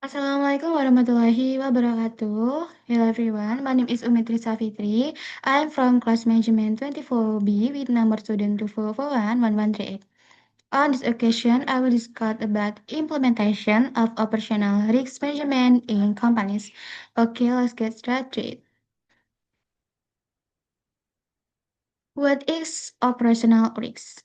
Assalamualaikum warahmatullahi wabarakatuh. Hello everyone, my name is Umitri Safitri. I am from class management 24B with number student 2441138. On this occasion, I will discuss about implementation of operational risk management in companies. Okay, let's get started. What is operational risk?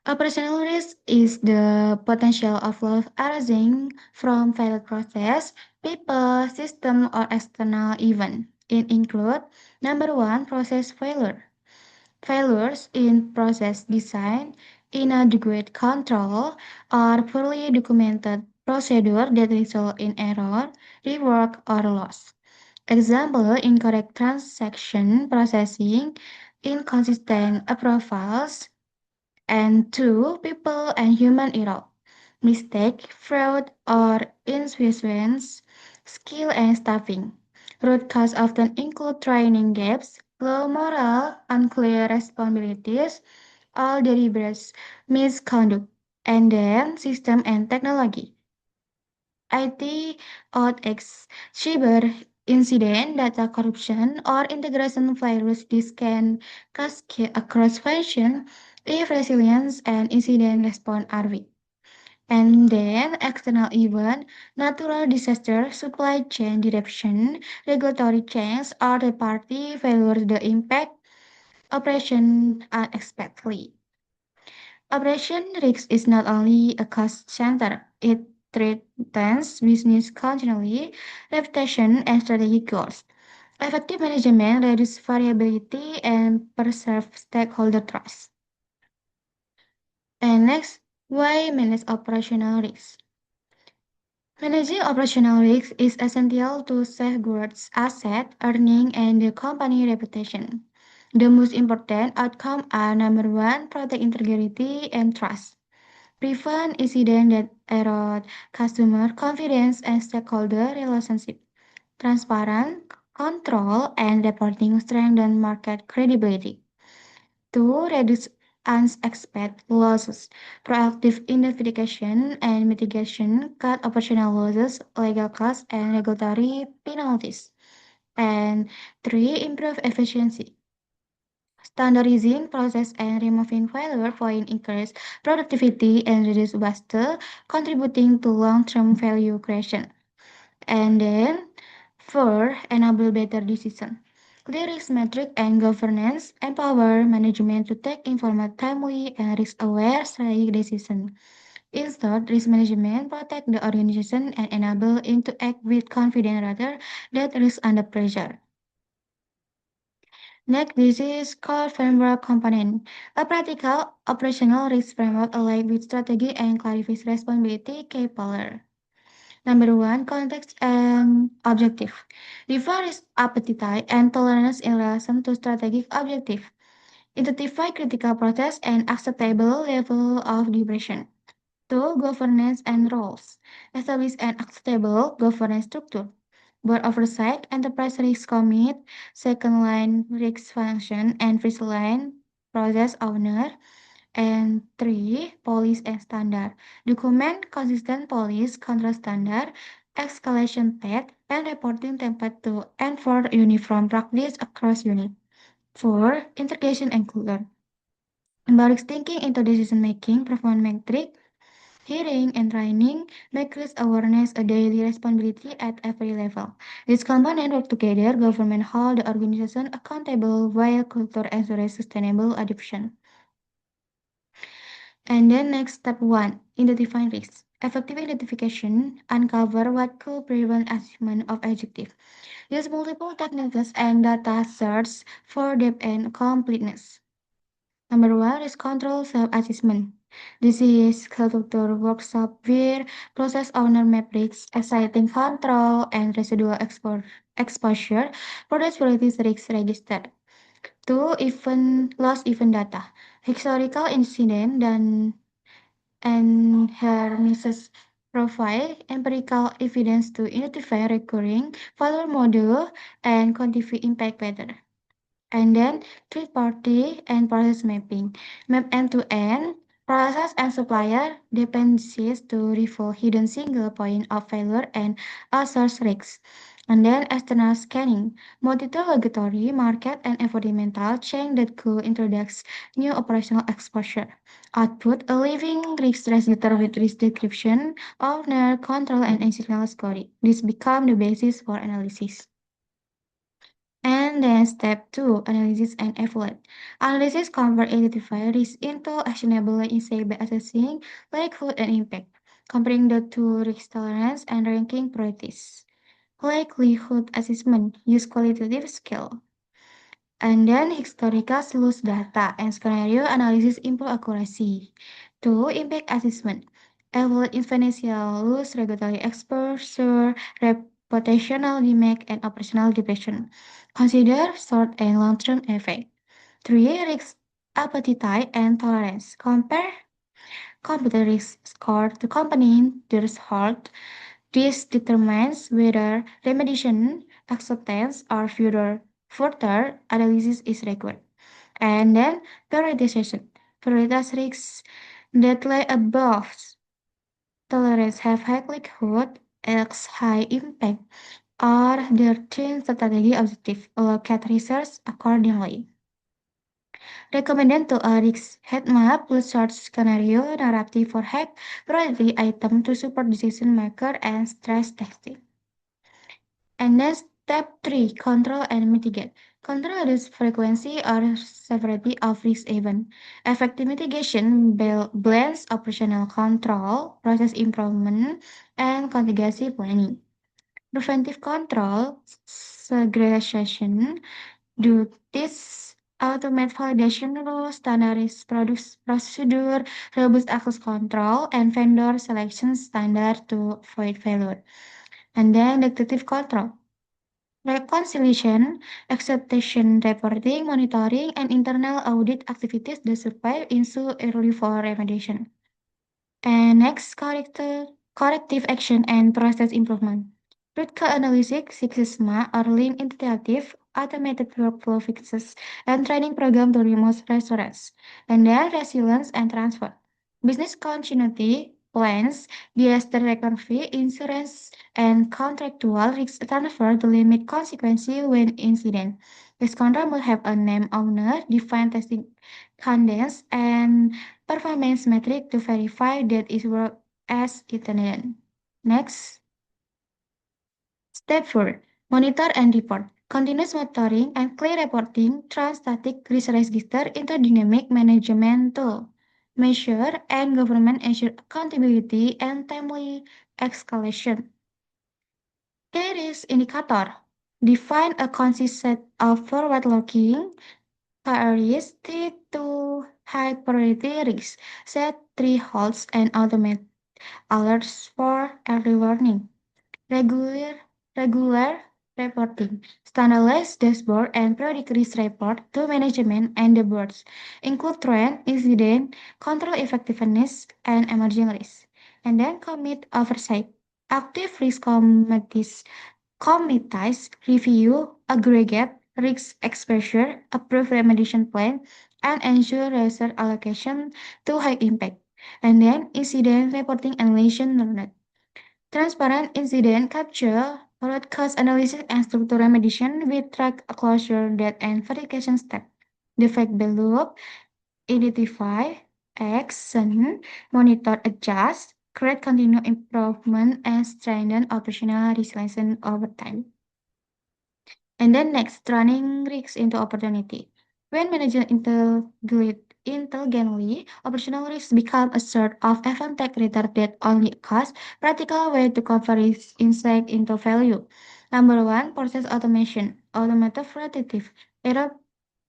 Operational risk is the potential of loss arising from failed process, people, system, or external event. It includes number one, process failure. Failures in process design, inadequate control, or poorly documented procedure that result in error, rework, or loss. Example, incorrect transaction processing, inconsistent approvals, and two, people and human error, mistake, fraud, or insufficient skill and staffing. Root cause often include training gaps, low morale, unclear responsibilities, or deliberate misconduct. And then system and technology. IT OTX, cyber incident, data corruption, or integration virus. This can cascade across function if resilience and incident response are weak. And then external event, natural disaster, supply chain disruption, regulatory change, or the party failure the impact operation unexpectedly. Operation risk is not only a cost center, it threatens business continuity, reputation, and strategic goals. Effective management reduces variability and preserves stakeholder trust. And next, why manage operational risk? Managing operational risk is essential to safeguard asset, earning, and the company reputation. The most important outcomes are number one, protect integrity and trust. Prevent incidents that erode customer confidence and stakeholder relationship. Transparent control and reporting strengthen market credibility. Two, reduce unexpected losses. Proactive identification and mitigation cut operational losses, legal costs, and regulatory penalties. And three, improve efficiency. Standardizing process and removing failure point increase productivity and reduce waste, contributing to long-term value creation. And then, four, enable better decision. Clear risk metric and governance empower management to take informed, timely, and risk-aware strategic decision. Instead, risk management protect the organization and enable it to act with confidence rather than risk under pressure. Next, this is core framework component, a practical operational risk framework aligned with strategy and clarifies responsibility key pillar. Number one, context and objective. Define risk appetite and tolerance in relation to strategic objective. Identify critical process and acceptable level of duration. Two, governance and roles. Establish an acceptable governance structure. Board oversight, enterprise risk commit, second line risk function, and first line process owner. And three, policy and standard. Document consistent policy, control standard, escalation path, and reporting template to enforce uniform practice across unit. Four, integration and culture. Embarks thinking into decision making, performance metric, hearing and training, make risk awareness a daily responsibility at every level. These components work together, government hold the organization accountable while culture ensures sustainable adoption. And then next step one, identify risks. Effective identification, uncover what could prevent achievement of objective. Use multiple techniques and data search for depth and completeness. Number one is control self-assessment. This is culture workshop where process owner metrics, exciting control, and residual exposure, producibility risks registered. Two, event loss event data. Historical incident and Hermes' profile empirical evidence to identify recurring failure model and quantify impact better. And then third party and process mapping. Map end to end Process and supplier dependencies to reveal hidden single point of failure and outsource risks. And then external scanning, multi-regulatory market and environmental change that could introduce new operational exposure. Output, a living risk register with risk description, owner, control, and external scoring. This become the basis for analysis. And then step two, analysis and evaluate. Analysis convert identified risk into actionable insight by assessing likelihood and impact, comparing the two risk tolerance and ranking priorities. Likelihood assessment use qualitative scale. And then historical loss data and scenario analysis improve accuracy. Two, impact assessment. Evaluate financial loss, regulatory exposure, reputational damage, and operational depression. Consider short and long-term effect. Three, risk appetite and tolerance. Compare computer risk score to company threshold. This determines whether remediation, acceptance, or further analysis is required. And then prioritization. Prioritize risks that lie above tolerance, have high likelihood, X high impact, or their twin strategy objective. Allocate resources accordingly. Recommended to a risk heat map plus short scenario narrative for hack priority item to support decision maker and stress testing. And then step three, control and mitigate. Control the frequency or severity of risk event. Effective mitigation blends operational control, process improvement, and contingency planning. Preventive control, segregation, do this automate validation rules, standardized products procedure, robust access control, and vendor selection standard to avoid failure. And then detective control. Reconciliation, acceptation reporting, monitoring, and internal audit activities that survive into early for remediation. And next, corrective action and process improvement. Root cause analysis, Six Sigma, or lean initiative, automated workflow fixes, and training program to remove restaurants. And then resilience and transfer. Business continuity plans, disaster recovery, insurance, and contractual risk transfer to limit consequences when incident. This contract will have a name owner, define testing cadence, and performance metric to verify that it works as intended. Next, step 4. Monitor and report. Continuous monitoring and clear reporting static risk register into dynamic management tool. Measure and government ensure accountability and timely escalation. Key risk indicator. Define a consistent of forward-looking priorities to high priority risks. Set thresholds and automate alerts for early warning, regular reporting, standardized dashboard and periodic risk report to management and the boards, include trend, incident, control effectiveness, and emerging risks. And then commit oversight. Active risk committees review, aggregate risk exposure, approve remediation plan, and ensure resource allocation to high impact. And then incident reporting and lesson learned. Transparent incident capture, root cause analysis, and structure remediation with track closure date and verification step. Defect below, identify, action, monitor, adjust, create continuous improvement, and strengthen operational resilience over time. And then next, turning risks into opportunity. When managed intelligently, operational risks become a sort of advantage rather than only a cost. Practical way to convert risk insight into value. Number one, process automation. Automated predictive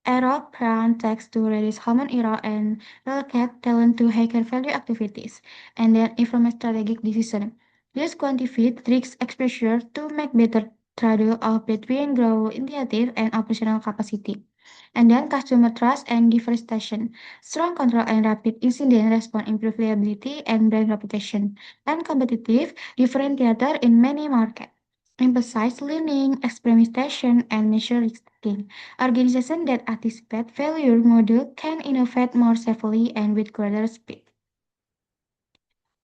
error-prone text to reduce human error and relocate talent to higher value activities. And then inform strategic decision. Use quantified risk exposure to make better trade-off between growth initiative and operational capacity. And then customer trust and deforestation. Strong control and rapid incident response improve reliability and brand reputation. And competitive differentiator in many markets. Emphasize learning, experimentation, and measure risk taking. Organizations that anticipate failure model can innovate more safely and with greater speed.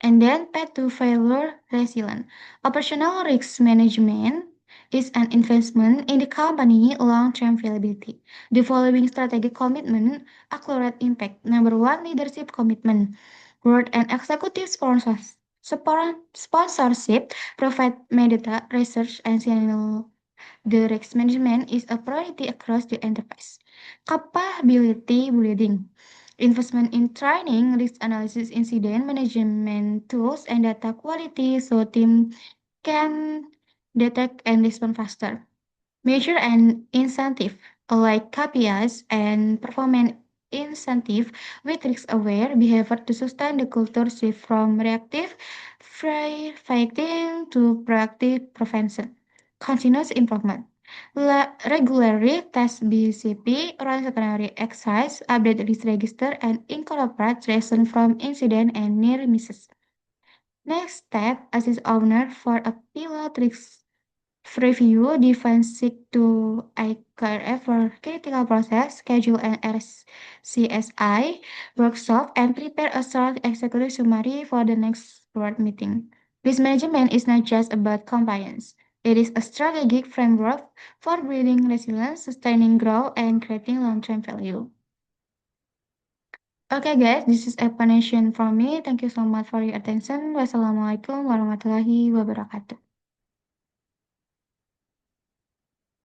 And then path to failure resilience. Operational risk management is an investment in the company long-term viability. The following strategic commitment accelerate impact. Number one, leadership commitment. Board and executive sponsorship provide metadata, research, and signal the risk management is a priority across the enterprise. Capability building. Investment in training, risk analysis, incident management tools, and data quality so team can detect and respond faster. Measure and incentive, like KPIs and performance incentive with risk-aware behavior to sustain the culture shift from reactive fighting to proactive prevention. Continuous improvement. Regularly test BCP, run secondary exercise, update risk register, and incorporate lessons from incident and near misses. Next step, assist owner for a pilot risk review, define seek to IKRF for critical process, schedule an RCSI workshop, and prepare a short executive summary for the next board meeting. Risk management is not just about compliance. It is a strategic framework for building resilience, sustaining growth, and creating long-term value. Okay guys, this is explanation from me. Thank you so much for your attention. Wassalamualaikum warahmatullahi wabarakatuh.